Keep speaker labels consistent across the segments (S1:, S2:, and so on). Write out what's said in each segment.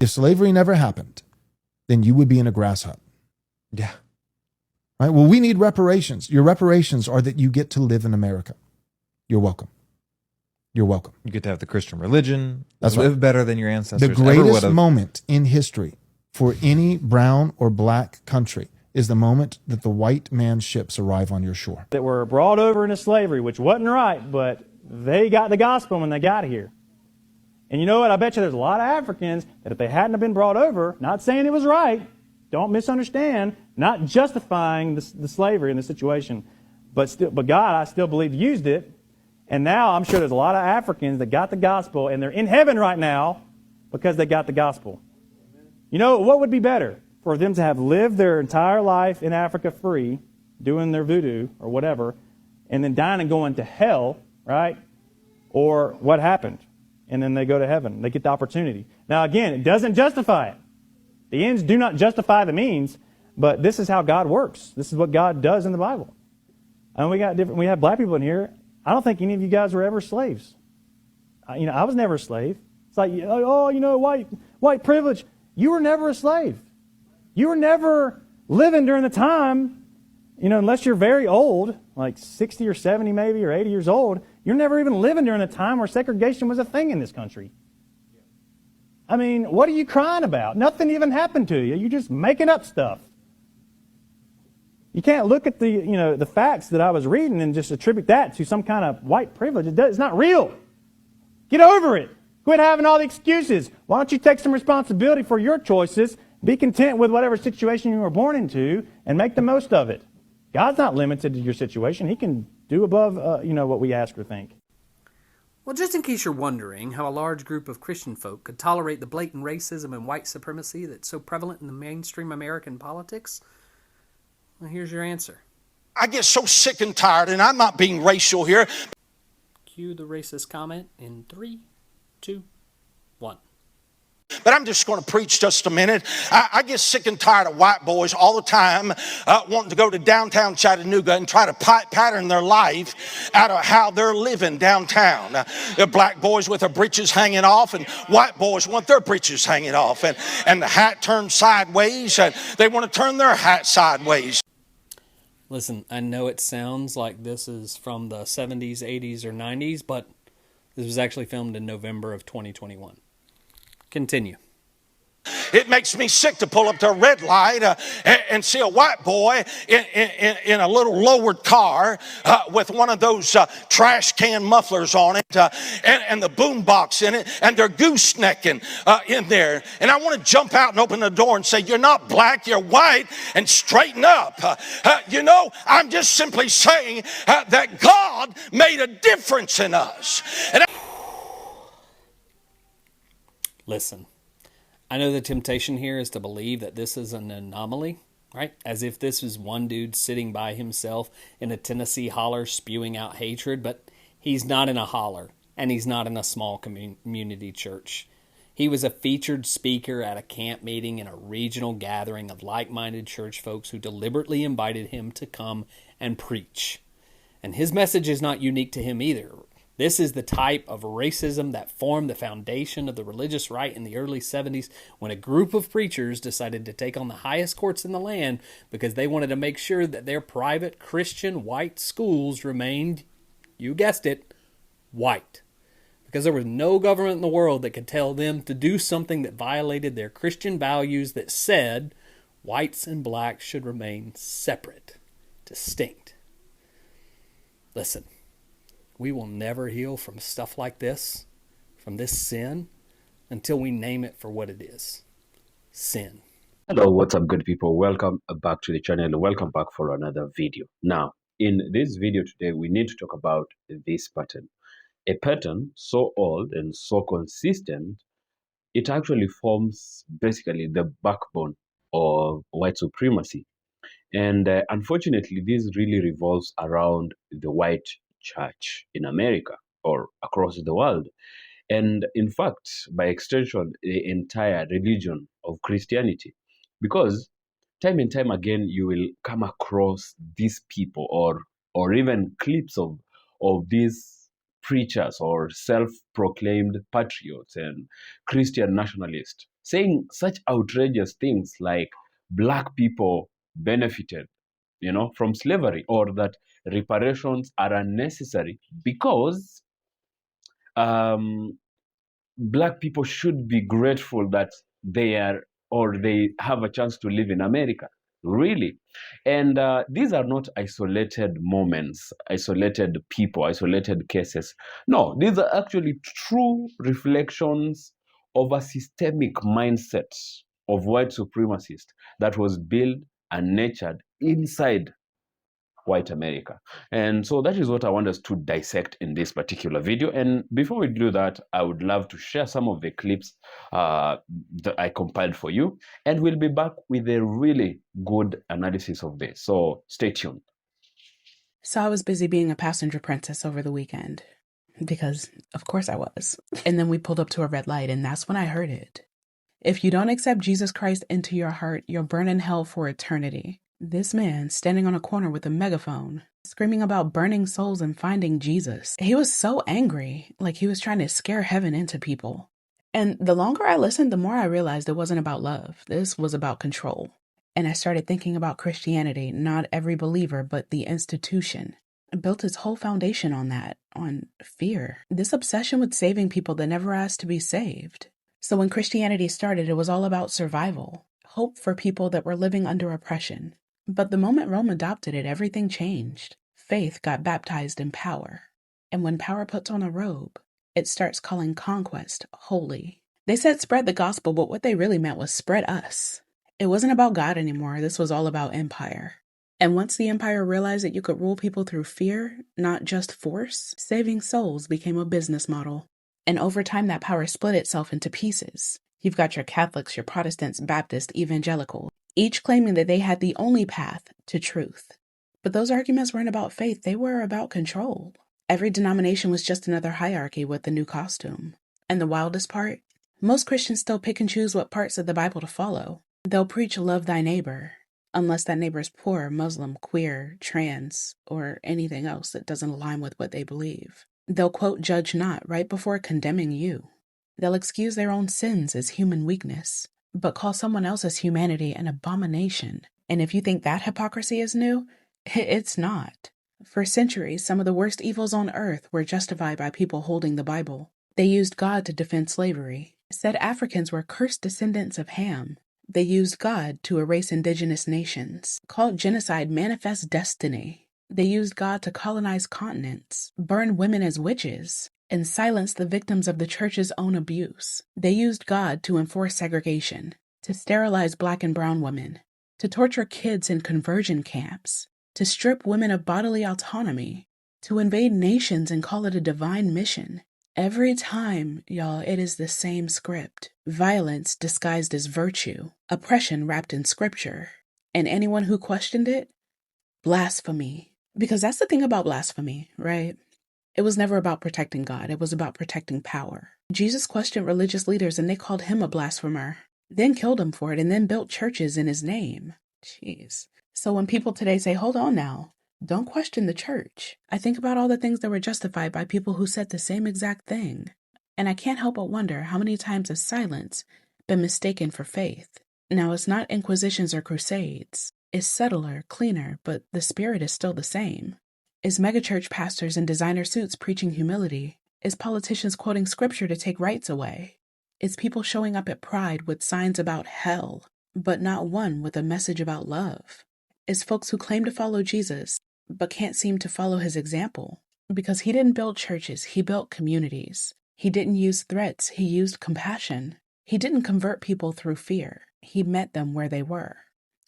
S1: If slavery never happened, then you would be in a grass hut.
S2: Yeah.
S1: Right? Well, we need reparations. Your reparations are that you get to live in America. You're welcome. You're welcome.
S2: You get to have the Christian religion.
S1: That's
S2: live
S1: right.
S2: better than your ancestors.
S1: The greatest moment in history for any brown or black country is the moment that the white man's ships arrive on your shore.
S3: That were brought over into slavery, which wasn't right, but they got the gospel when they got here. And you know what? I bet you there's a lot of Africans that if they hadn't have been brought over, not saying it was right, don't misunderstand, not justifying the slavery in the situation, but God, I still believe, used it. And now I'm sure there's a lot of Africans that got the gospel, and they're in heaven right now because they got the gospel. You know, what would be better? For them to have lived their entire life in Africa free, doing their voodoo or whatever, and then dying and going to hell, right? Or what happened? And then they go to heaven. They get the opportunity. Now, again, it doesn't justify it. The ends do not justify the means, but this is how God works. This is what God does in the Bible. And we have black people in here. I don't think any of you guys were ever slaves. I was never a slave. It's like, white privilege. You were never a slave. You were never living during the time, unless you're very old, like 60 or 70 maybe, or 80 years old, you're never even living during a time where segregation was a thing in this country. I mean, what are you crying about? Nothing even happened to you. You're just making up stuff. You can't look at the facts that I was reading and just attribute that to some kind of white privilege. It's not real. Get over it. Quit having all the excuses. Why don't you take some responsibility for your choices? Be content with whatever situation you were born into and make the most of it. God's not limited to your situation. He can do above, what we ask or think.
S4: Well, just in case you're wondering how a large group of Christian folk could tolerate the blatant racism and white supremacy that's so prevalent in the mainstream American politics, well, here's your answer.
S5: I get so sick and tired, and I'm not being racial here.
S4: Cue the racist comment in 3, 2, 1.
S5: But I'm just going to preach just a minute. I get sick and tired of white boys all the time wanting to go to downtown Chattanooga and try to pattern their life out of how they're living downtown. Black boys with their breeches hanging off, and white boys want their breeches hanging off. And the hat turned sideways, and they want to turn their hat sideways.
S4: Listen, I know it sounds like this is from the 70s, 80s, or 90s, but this was actually filmed in November of 2021. Continue.
S5: It makes me sick to pull up to a red light and see a white boy in a little lowered car with one of those trash can mufflers on it and the boom box in it, and they're goosenecking in there. And I want to jump out and open the door and say, you're not black, you're white, and straighten up. I'm just simply saying that God made a difference in us. And
S4: Listen, I know the temptation here is to believe that this is an anomaly, right? As if this is one dude sitting by himself in a Tennessee holler spewing out hatred, but he's not in a holler, and he's not in a small community church. He was a featured speaker at a camp meeting in a regional gathering of like-minded church folks who deliberately invited him to come and preach. And his message is not unique to him either. This is the type of racism that formed the foundation of the religious right in the early 70s when a group of preachers decided to take on the highest courts in the land because they wanted to make sure that their private Christian white schools remained, you guessed it, white. Because there was no government in the world that could tell them to do something that violated their Christian values that said whites and blacks should remain separate, distinct. Listen. We will never heal from stuff like this, from this sin, until we name it for what it is. Sin.
S6: Hello, what's up, good people? Welcome back to the channel and welcome back for another video. Now, in this video today, we need to talk about this pattern. A pattern so old and so consistent, it actually forms basically the backbone of white supremacy. And unfortunately, this really revolves around the white church in America or across the world. And in fact, by extension, the entire religion of Christianity. Because time and time again, you will come across these people or even clips of these preachers or self-proclaimed patriots and Christian nationalists saying such outrageous things like black people benefited, from slavery, or that reparations are unnecessary because um, black people should be grateful that they are, or they have a chance to live in America. Really. And these are not isolated moments, isolated people, isolated cases. No, these are actually true reflections of a systemic mindset of white supremacists that was built and nurtured inside white America. And so that is what I want us to dissect in this particular video. And before we do that, I would love to share some of the clips that I compiled for you. And we'll be back with a really good analysis of this. So stay tuned.
S7: So I was busy being a passenger princess over the weekend. Because, of course I was. And then we pulled up to a red light, and that's when I heard it. If you don't accept Jesus Christ into your heart, you'll burn in hell for eternity. This man, standing on a corner with a megaphone, screaming about burning souls and finding Jesus. He was so angry, like he was trying to scare heaven into people. And the longer I listened, the more I realized it wasn't about love. This was about control. And I started thinking about Christianity, not every believer, but the institution. It built its whole foundation on that, on fear. This obsession with saving people that never asked to be saved. So when Christianity started, it was all about survival, hope for people that were living under oppression. But the moment Rome adopted it, everything changed. Faith got baptized in power. And when power puts on a robe, it starts calling conquest holy. They said spread the gospel, but what they really meant was spread us. It wasn't about God anymore. This was all about empire. And once the empire realized that you could rule people through fear, not just force, saving souls became a business model. And over time, that power split itself into pieces. You've got your Catholics, your Protestants, Baptists, Evangelical, each claiming that they had the only path to truth. But those arguments weren't about faith, they were about control. Every denomination was just another hierarchy with a new costume. And the wildest part? Most Christians still pick and choose what parts of the Bible to follow. They'll preach love thy neighbor, unless that neighbor is poor, Muslim, queer, trans, or anything else that doesn't align with what they believe. They'll quote judge not right before condemning you. They'll excuse their own sins as human weakness, but call someone else's humanity an abomination. And if you think that hypocrisy is new, it's not. For centuries, some of the worst evils on earth were justified by people holding the Bible. They used God to defend slavery, said Africans were cursed descendants of Ham. They used God to erase indigenous nations, called genocide manifest destiny. They used God to colonize continents, burn women as witches, and silence the victims of the church's own abuse. They used God to enforce segregation, to sterilize black and brown women, to torture kids in conversion camps, to strip women of bodily autonomy, to invade nations and call it a divine mission. Every time, y'all, it is the same script. Violence disguised as virtue, oppression wrapped in scripture, and anyone who questioned it, blasphemy. Because that's the thing about blasphemy, right? It was never about protecting God. It was about protecting power. Jesus questioned religious leaders and they called him a blasphemer, then killed him for it, and then built churches in his name. Jeez. So when people today say, hold on now, don't question the church, I think about all the things that were justified by people who said the same exact thing. And I can't help but wonder how many times has silence been mistaken for faith. Now, it's not inquisitions or crusades. It's subtler, cleaner, but the spirit is still the same. Is megachurch pastors in designer suits preaching humility? Is politicians quoting scripture to take rights away? Is people showing up at Pride with signs about hell, but not one with a message about love? Is folks who claim to follow Jesus, but can't seem to follow his example? Because he didn't build churches, he built communities. He didn't use threats, he used compassion. He didn't convert people through fear. He met them where they were.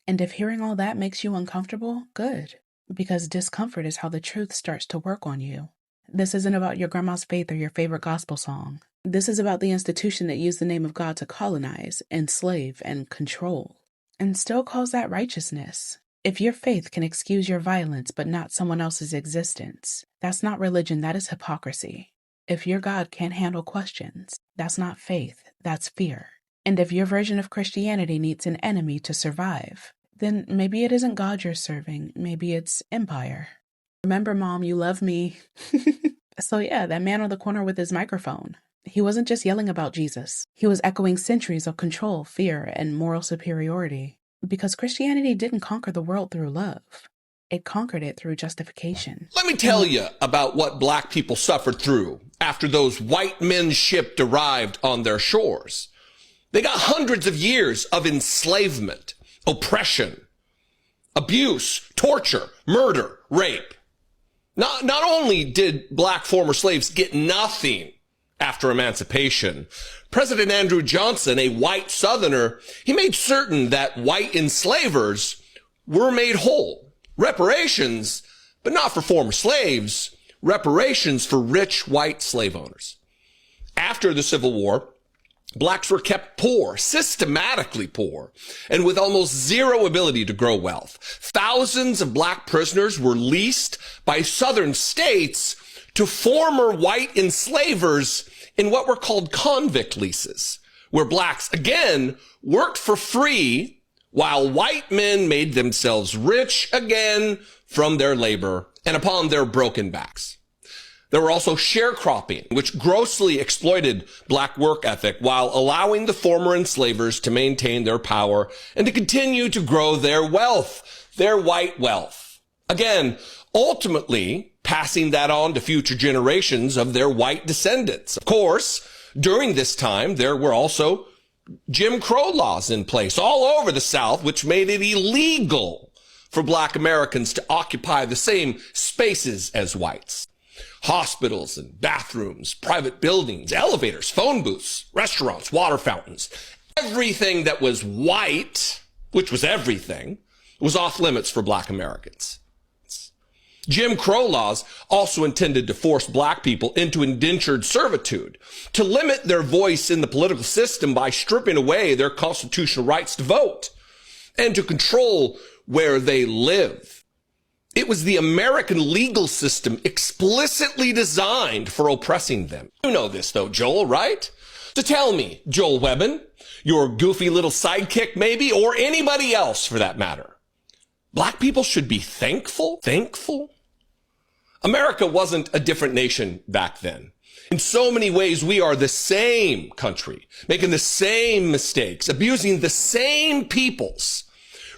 S7: And if hearing all that makes you uncomfortable, good. Because discomfort is how the truth starts to work on you. This isn't about your grandma's faith or your favorite gospel song. This is about the institution that used the name of God to colonize, enslave, and control. And still calls that righteousness. If your faith can excuse your violence but not someone else's existence, that's not religion, that is hypocrisy. If your God can't handle questions, that's not faith, that's fear. And if your version of Christianity needs an enemy to survive, then maybe it isn't God you're serving, maybe it's empire. Remember, Mom, you love me. So yeah, that man on the corner with his microphone. He wasn't just yelling about Jesus. He was echoing centuries of control, fear, and moral superiority. Because Christianity didn't conquer the world through love. It conquered it through justification.
S8: Let me tell you about what black people suffered through after those white men's ship arrived on their shores. They got hundreds of years of enslavement, oppression, abuse, torture, murder, rape. Not only did black former slaves get nothing after emancipation, President Andrew Johnson, a white Southerner, he made certain that white enslavers were made whole. Reparations, but not for former slaves, reparations for rich white slave owners. After the Civil War, blacks were kept poor, systematically poor, and with almost zero ability to grow wealth. Thousands of black prisoners were leased by southern states to former white enslavers in what were called convict leases, where blacks, again, worked for free while white men made themselves rich again from their labor and upon their broken backs. There were also sharecropping, which grossly exploited black work ethic while allowing the former enslavers to maintain their power and to continue to grow their wealth, their white wealth. Again, ultimately passing that on to future generations of their white descendants. Of course, during this time, there were also Jim Crow laws in place all over the South, which made it illegal for black Americans to occupy the same spaces as whites. Hospitals and bathrooms, private buildings, elevators, phone booths, restaurants, water fountains. Everything that was white, which was everything, was off limits for black Americans. Jim Crow laws also intended to force black people into indentured servitude, to limit their voice in the political system by stripping away their constitutional rights to vote, and to control where they live. It was the American legal system explicitly designed for oppressing them. You know this though, Joel, right? So tell me, Joel Webben, your goofy little sidekick maybe, or anybody else for that matter, black people should be thankful? America wasn't a different nation back then. In so many ways, we are the same country, making the same mistakes, abusing the same peoples,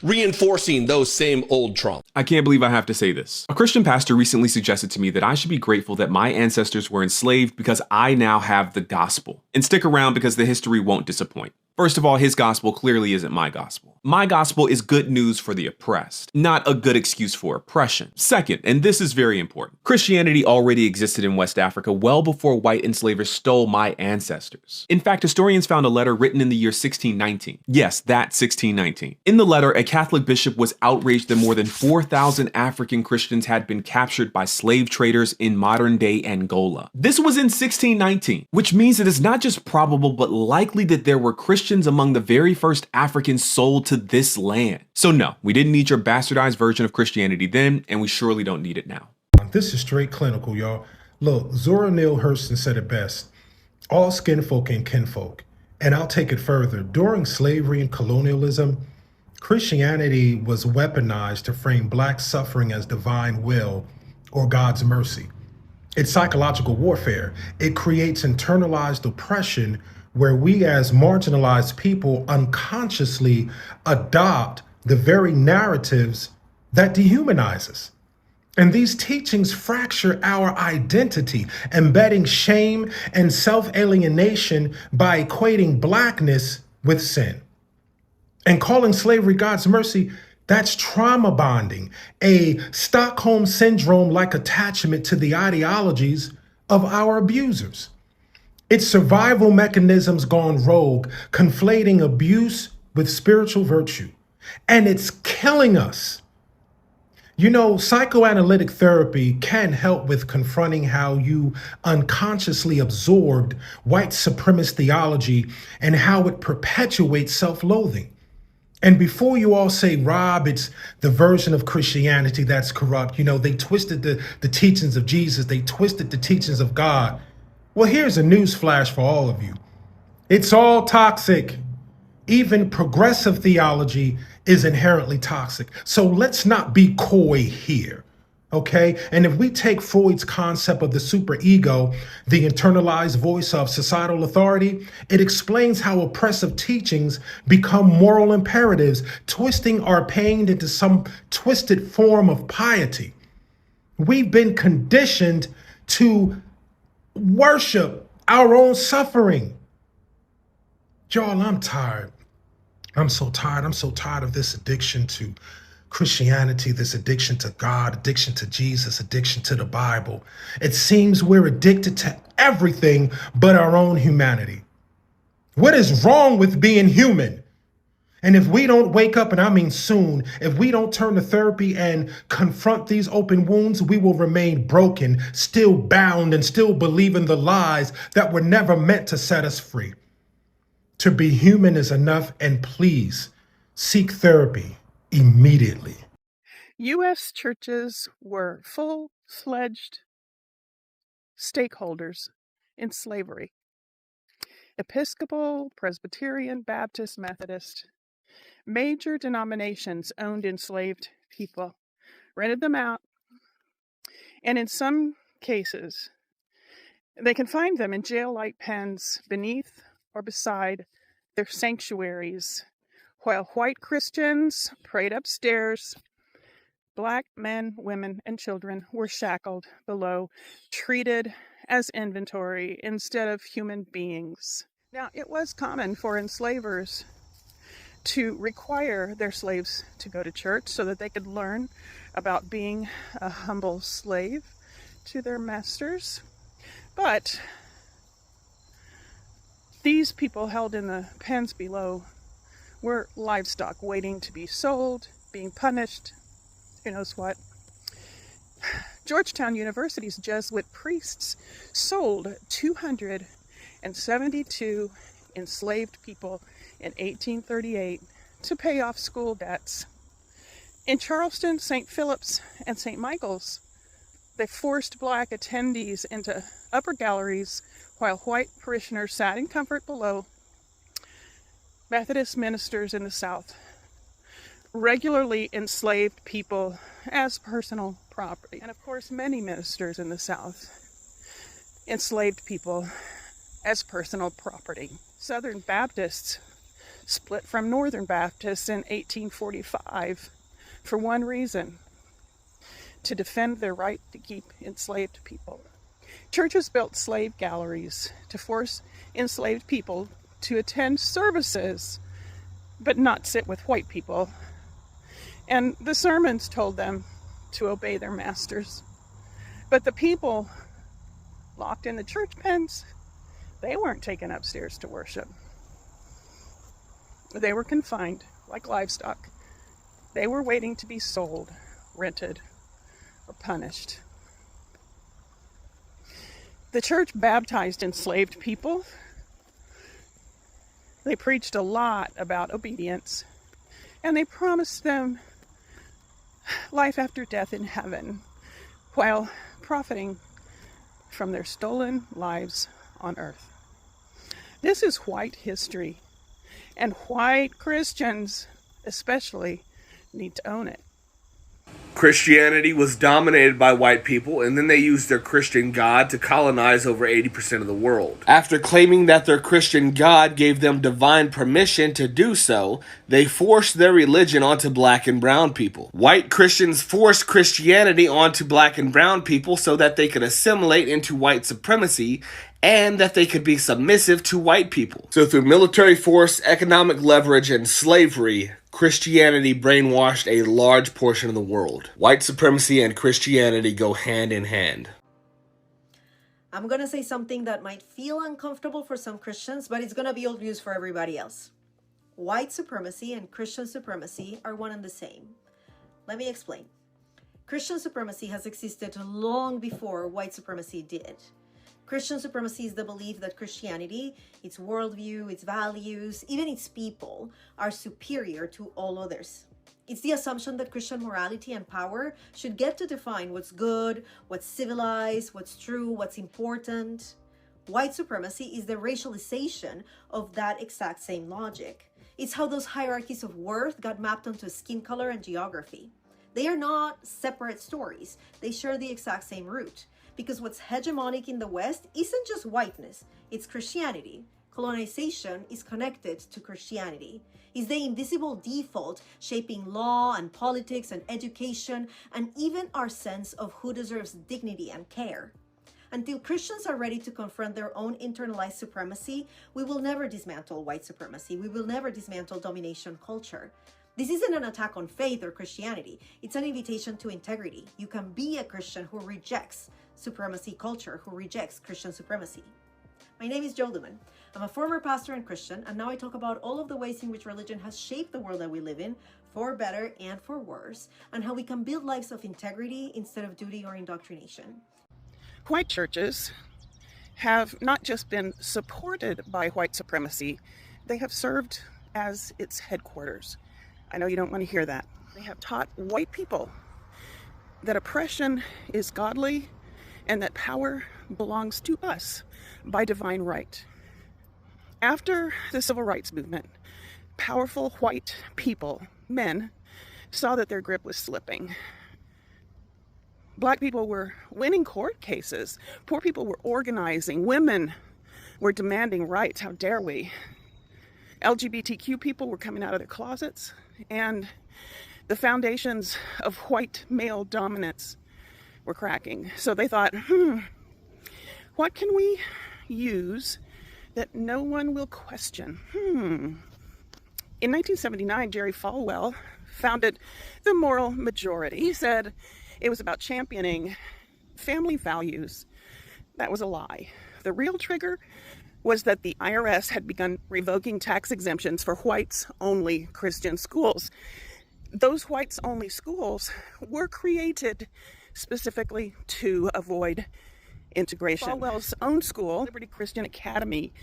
S8: reinforcing those same old traumas.
S9: I can't believe I have to say this. A Christian pastor recently suggested to me that I should be grateful that my ancestors were enslaved because I now have the gospel. And stick around because the history won't disappoint. First of all, his gospel clearly isn't my gospel. My gospel is good news for the oppressed, not a good excuse for oppression. Second, and this is very important, Christianity already existed in West Africa well before white enslavers stole my ancestors. In fact, historians found a letter written in the year 1619. Yes, that 1619. In the letter, a Catholic bishop was outraged that more than 4,000 African Christians had been captured by slave traders in modern-day Angola. This was in 1619, which means it is not just probable but likely that there were Christians among the very first Africans sold to this land. So no, we didn't need your bastardized version of Christianity then, and we surely don't need it now.
S10: This is straight clinical, y'all. Look, Zora Neale Hurston said it best. All skin folk and kinfolk. And I'll take it further. During slavery and colonialism, Christianity was weaponized to frame black suffering as divine will or God's mercy. It's psychological warfare. It creates internalized oppression where we as marginalized people unconsciously adopt the very narratives that dehumanize us. And these teachings fracture our identity, embedding shame and self-alienation by equating blackness with sin. And calling slavery God's mercy, that's trauma bonding, a Stockholm syndrome-like attachment to the ideologies of our abusers. It's survival mechanisms gone rogue, conflating abuse with spiritual virtue. And it's killing us. You know, psychoanalytic therapy can help with confronting how you unconsciously absorbed white supremacist theology and how it perpetuates self-loathing. And before you all say, Rob, it's the version of Christianity that's corrupt. You know, they twisted the teachings of Jesus. They twisted the teachings of God. Well, here's a news flash for all of you. It's all toxic. Even progressive theology is inherently toxic. So let's not be coy here. Okay, and if we take Freud's concept of the superego, the internalized voice of societal authority, it explains how oppressive teachings become moral imperatives, twisting our pain into some twisted form of piety. We've been conditioned to worship our own suffering. Y'all, I'm tired. I'm so tired. I'm so tired of this addiction to Christianity, this addiction to God, addiction to Jesus, addiction to the Bible. It seems we're addicted to everything but our own humanity. What is wrong with being human? And if we don't wake up, and I mean soon, if we don't turn to therapy and confront these open wounds, we will remain broken, still bound, and still believing the lies that were never meant to set us free. To be human is enough, and please seek therapy immediately.
S11: U.S. churches were full-fledged stakeholders in slavery. Episcopal, Presbyterian, Baptist, Methodist, major denominations owned enslaved people, rented them out, and in some cases, they confined them in jail-like pens beneath or beside their sanctuaries, while white Christians prayed upstairs. Black men, women, and children were shackled below, treated as inventory instead of human beings. Now, it was common for enslavers to require their slaves to go to church so that they could learn about being a humble slave to their masters. But these people held in the pens below were livestock waiting to be sold, being punished. Who knows what? Georgetown University's Jesuit priests sold 272 enslaved people in 1838 to pay off school debts. In Charleston, St. Philip's, and St. Michael's, they forced black attendees into upper galleries while white parishioners sat in comfort below. Methodist ministers in the South regularly enslaved people as personal property. And of course, many ministers in the South enslaved people as personal property. Southern Baptists split from Northern Baptists in 1845 for one reason: to defend their right to keep enslaved people. Churches built slave galleries to force enslaved people to attend services, but not sit with white people. And the sermons told them to obey their masters. But the people locked in the church pens, they weren't taken upstairs to worship. They were confined like livestock. They were waiting to be sold, rented, or punished. The church baptized enslaved people. They preached a lot about obedience, and they promised them life after death in heaven, while profiting from their stolen lives on earth. This is white history, and white Christians especially need to own it.
S12: Christianity was dominated by white people, and then they used their Christian God to colonize over 80% of the world. After claiming that their Christian God gave them divine permission to do so, they forced their religion onto black and brown people. White Christians forced Christianity onto black and brown people so that they could assimilate into white supremacy and that they could be submissive to white people. So through military force, economic leverage, and slavery, Christianity brainwashed a large portion of the world. White supremacy and Christianity go hand in hand.
S13: I'm going to say something that might feel uncomfortable for some Christians, but it's going to be old news for everybody else. White supremacy and Christian supremacy are one and the same. Let me explain. Christian supremacy has existed long before white supremacy did. Christian supremacy is the belief that Christianity, its worldview, its values, even its people, are superior to all others. It's the assumption that Christian morality and power should get to define what's good, what's civilized, what's true, what's important. White supremacy is the racialization of that exact same logic. It's how those hierarchies of worth got mapped onto skin color and geography. They are not separate stories. They share the exact same root. Because what's hegemonic in the West isn't just whiteness, it's Christianity. Colonization is connected to Christianity. It's the invisible default shaping law and politics and education and even our sense of who deserves dignity and care. Until Christians are ready to confront their own internalized supremacy, we will never dismantle white supremacy. We will never dismantle domination culture. This isn't an attack on faith or Christianity. It's an invitation to integrity. You can be a Christian who rejects supremacy culture, who rejects Christian supremacy. My name is Joe Lumen. I'm a former pastor and Christian, and now I talk about all of the ways in which religion has shaped the world that we live in, for better and for worse, and how we can build lives of integrity instead of duty or indoctrination.
S11: White churches have not just been supported by white supremacy, they have served as its headquarters. I know you don't want to hear that. They have taught white people that oppression is godly and that power belongs to us by divine right. After the civil rights movement, powerful white people, men, saw that their grip was slipping. Black people were winning court cases. Poor people were organizing. Women were demanding rights. How dare we? LGBTQ people were coming out of their closets. And the foundations of white male dominance were cracking. So they thought, what can we use that no one will question? In 1979, Jerry Falwell founded the Moral Majority. He said it was about championing family values. That was a lie. The real trigger was that the IRS had begun revoking tax exemptions for whites-only Christian schools. Those whites-only schools were created specifically to avoid integration. Falwell's own school, Liberty Christian Academy,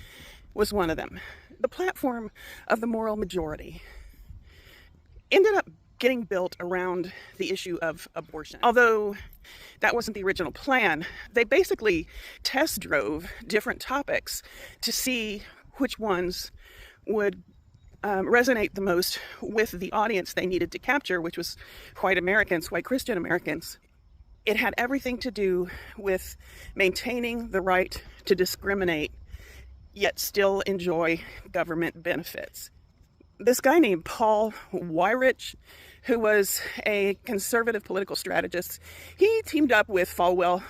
S11: was one of them. The platform of the Moral Majority ended up getting built around the issue of abortion. Although that wasn't the original plan, they basically test drove different topics to see which ones would resonate the most with the audience they needed to capture, which was white Americans, white Christian Americans. It had everything to do with maintaining the right to discriminate, yet still enjoy government benefits. This guy named Paul Weyrich, who was a conservative political strategist, he teamed up with Falwell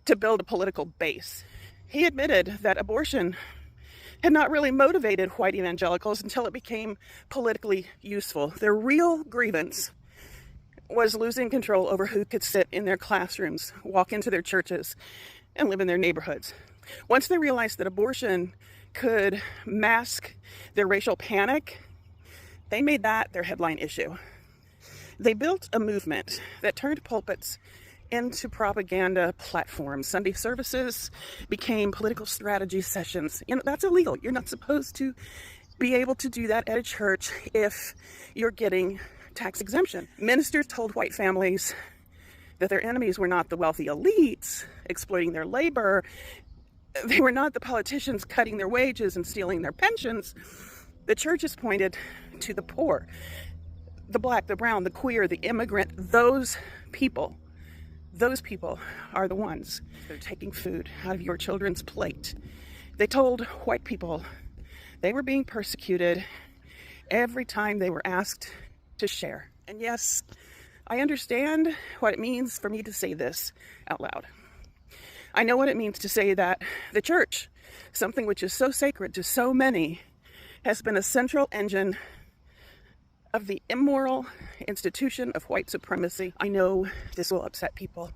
S11: to build a political base. He admitted that abortion had not really motivated white evangelicals until it became politically useful. Their real grievance was losing control over who could sit in their classrooms, walk into their churches, and live in their neighborhoods. Once they realized that abortion could mask their racial panic, they made that their headline issue. They built a movement that turned pulpits into propaganda platforms. Sunday services became political strategy sessions. That's illegal. You're not supposed to be able to do that at a church if you're getting tax exemption. Ministers told white families that their enemies were not the wealthy elites exploiting their labor. They were not the politicians cutting their wages and stealing their pensions. The churches pointed to the poor, the black, the brown, the queer, the immigrant. Those people are the ones that are taking food out of your children's plate. They told white people they were being persecuted every time they were asked to share. And yes, I understand what it means for me to say this out loud. I know what it means to say that the church, something which is so sacred to so many, has been a central engine of the immoral institution of white supremacy. I know this will upset people.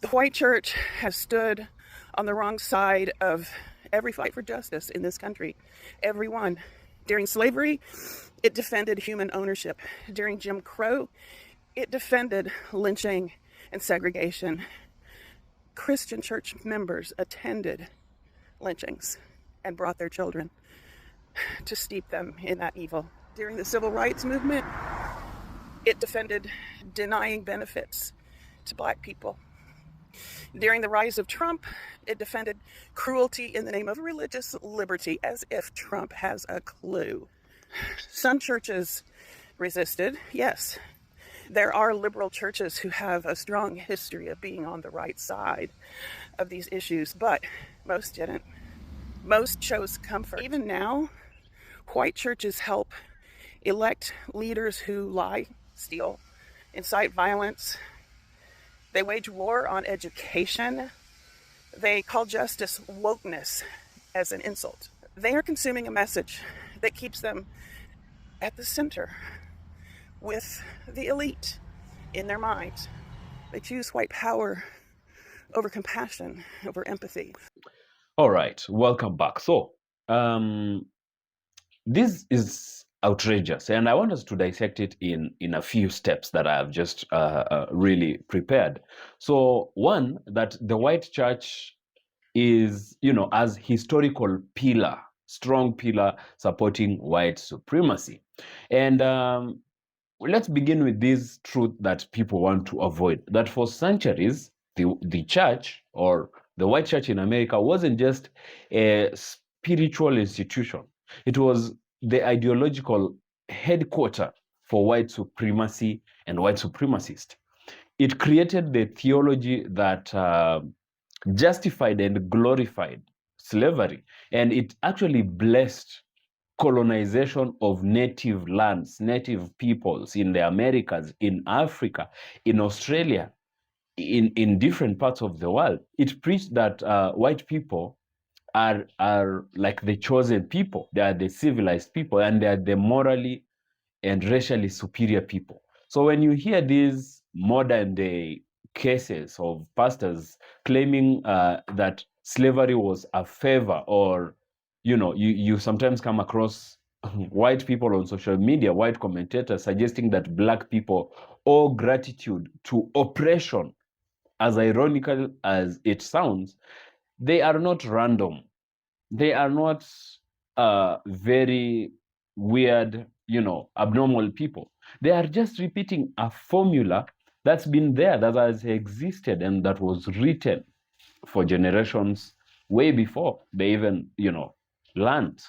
S11: The white church has stood on the wrong side of every fight for justice in this country. Every one. During slavery, it defended human ownership. During Jim Crow, it defended lynching and segregation. Christian church members attended lynchings and brought their children to steep them in that evil. During the civil rights movement, it defended denying benefits to black people. During the rise of Trump, it defended cruelty in the name of religious liberty, as if Trump has a clue. Some churches resisted, yes. There are liberal churches who have a strong history of being on the right side of these issues, but most didn't. Most chose comfort. Even now, white churches help elect leaders who lie, steal, incite violence. They wage war on education. They call justice wokeness as an insult. They are consuming a message that keeps them at the center with the elite in their minds. They choose white power over compassion, over empathy.
S6: All right, welcome back. So, this is outrageous, and I want us to dissect it in a few steps that I have just really prepared. So, one, that the white church is, as historical pillar, strong pillar supporting white supremacy. And let's begin with this truth that people want to avoid, that for centuries, the church, or the white church in America, wasn't just a spiritual institution. It was the ideological headquarters for white supremacy and white supremacists. It created the theology that justified and glorified slavery, and it actually blessed colonization of native lands, native peoples in the Americas, in Africa, in Australia, in different parts of the world. It preached that white people are like the chosen people. They are the civilized people, and they are the morally and racially superior people. So when you hear these modern day cases of pastors claiming that slavery was a favor, or you sometimes come across white people on social media, white commentators suggesting that black people owe gratitude to oppression, as ironical as it sounds, they are not random. They are not very weird, abnormal people. They are just repeating a formula that's been there, that has existed, and that was written for generations way before they even, learned.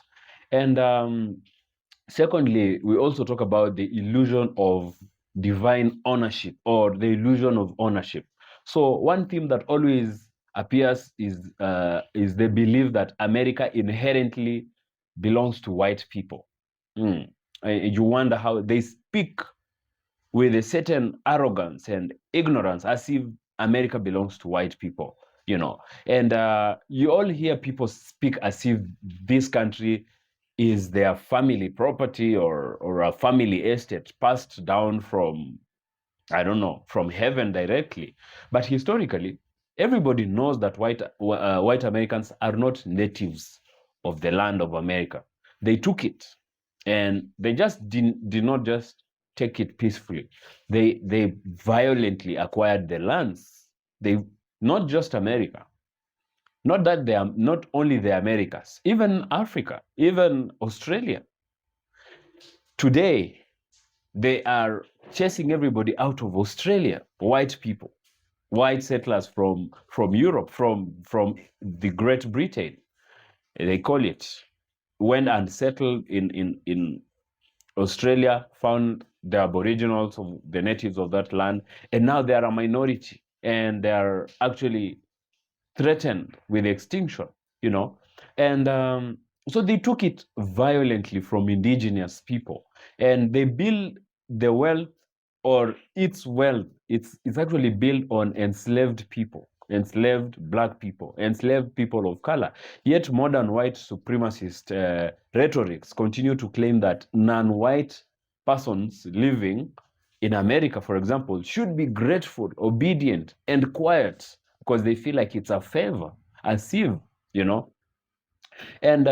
S6: And secondly, we also talk about the illusion of divine ownership, or the illusion of ownership. So one theme that always appears is the belief that America inherently belongs to white people. You wonder how they speak with a certain arrogance and ignorance, as if America belongs to white people, And you all hear people speak as if this country is their family property, or a family estate passed down from, I don't know, from heaven directly. But historically, everybody knows that white Americans are not natives of the land of America. They took it, and they just did not just take it peacefully. They violently acquired the lands. They, not just America, not that they are not only the Americas, even Africa, even Australia. Today, they are chasing everybody out of Australia, white people, white settlers from Europe, from the Great Britain, they call it, went and settled in Australia, found the aboriginals, of the natives of that land, and now they are a minority, and they are actually threatened with extinction, And so they took it violently from indigenous people, and they build the wealth, or its wealth, it's actually built on enslaved people, enslaved black people, enslaved people of color. Yet modern white supremacist rhetorics continue to claim that non-white persons living in America, for example, should be grateful, obedient, and quiet, because they feel like it's a favor, as if, And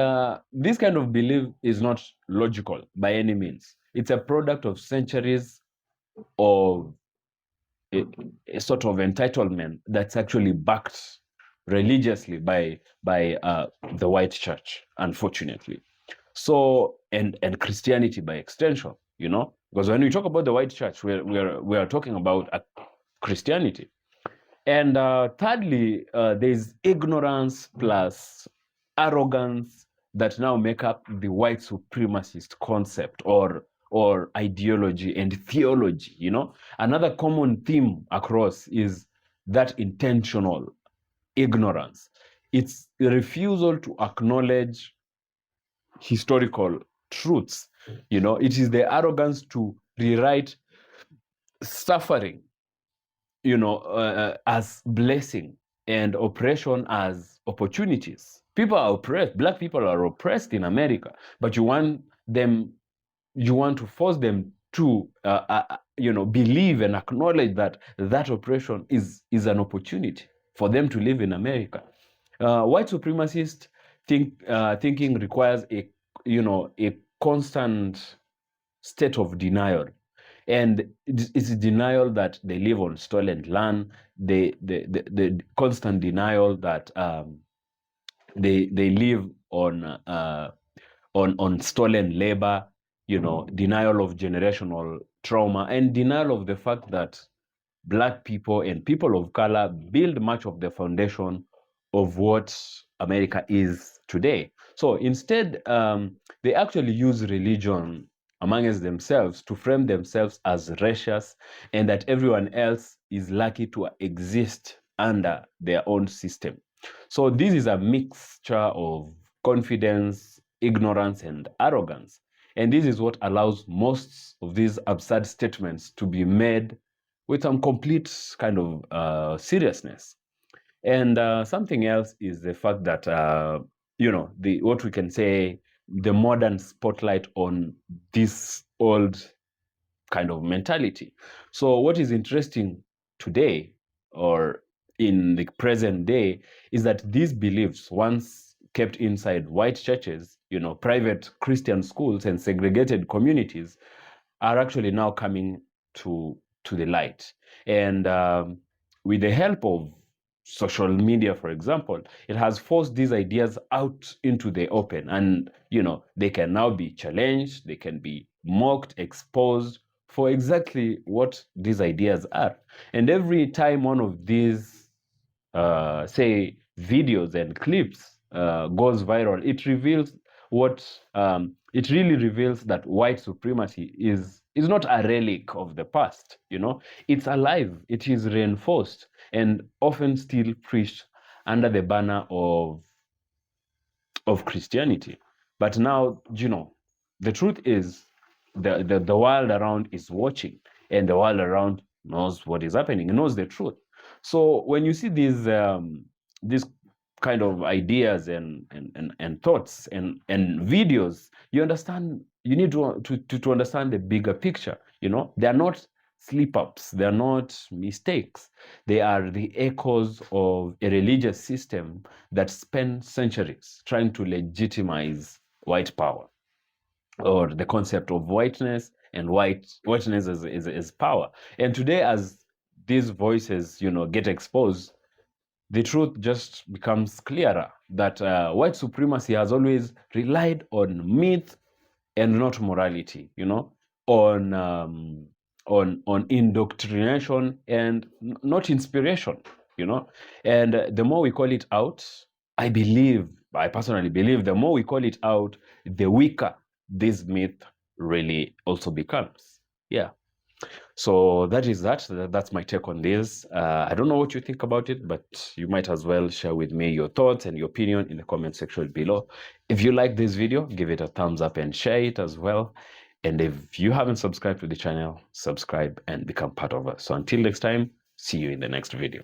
S6: this kind of belief is not logical by any means. It's a product of centuries of a sort of entitlement that's actually backed religiously by the white church, unfortunately. So, and Christianity by extension, because when we talk about the white church, we are talking about Christianity. And thirdly, there's ignorance plus arrogance that now make up the white supremacist concept, or or ideology and theology. You know, another common theme across is that intentional ignorance. It's a refusal to acknowledge historical truths. You know, it is the arrogance to rewrite suffering, you know, as blessing and oppression as opportunities. People are oppressed. Black people are oppressed in America, but you want to force them to, you know, believe and acknowledge that that oppression is an opportunity for them to live in America. White supremacist thinking requires a constant state of denial, and it's a denial that they live on stolen land, the constant denial that they live on stolen labor, you know, denial of generational trauma, and denial of the fact that Black people and people of color build much of the foundation of what America is today. So instead, they actually use religion amongst themselves to frame themselves as righteous, and that everyone else is lucky to exist under their own system. So this is a mixture of confidence, ignorance, and arrogance. And this is what allows most of these absurd statements to be made with some complete kind of seriousness. And something else is the fact that, you know, what we can say, the modern spotlight on this old kind of mentality. So what is interesting today, or in the present day, is that these beliefs, once kept inside white churches, you know, private Christian schools and segregated communities, are actually now coming to the light. And with the help of social media, for example, it has forced these ideas out into the open, and you know, they can now be challenged, they can be mocked, exposed for exactly what these ideas are. And every time one of these say videos and clips goes viral, it reveals it really reveals that white supremacy is not a relic of the past. You know, it's alive, it is reinforced, and often still preached under the banner of Christianity. But now, you know, the truth is the world around is watching, and the world around knows what is happening, knows the truth. So when you see these kind of ideas and thoughts and videos, you understand, you need to understand the bigger picture. You know, they are not slip-ups, they are not mistakes. They are the echoes of a religious system that spent centuries trying to legitimize white power, or the concept of whiteness and whiteness is power. And today, as these voices, you know, get exposed, the truth just becomes clearer that white supremacy has always relied on myth and not morality, you know, on indoctrination and not inspiration, you know. And the more we call it out, I personally believe, the more we call it out, the weaker this myth really also becomes. Yeah. So that's my take on this. I don't know what you think about it, but you might as well share with me your thoughts and your opinion in the comment section below. If you like this video, give it a thumbs up and share it as well. And if you haven't subscribed to the channel, subscribe and become part of us. So until next time, see you in the next video.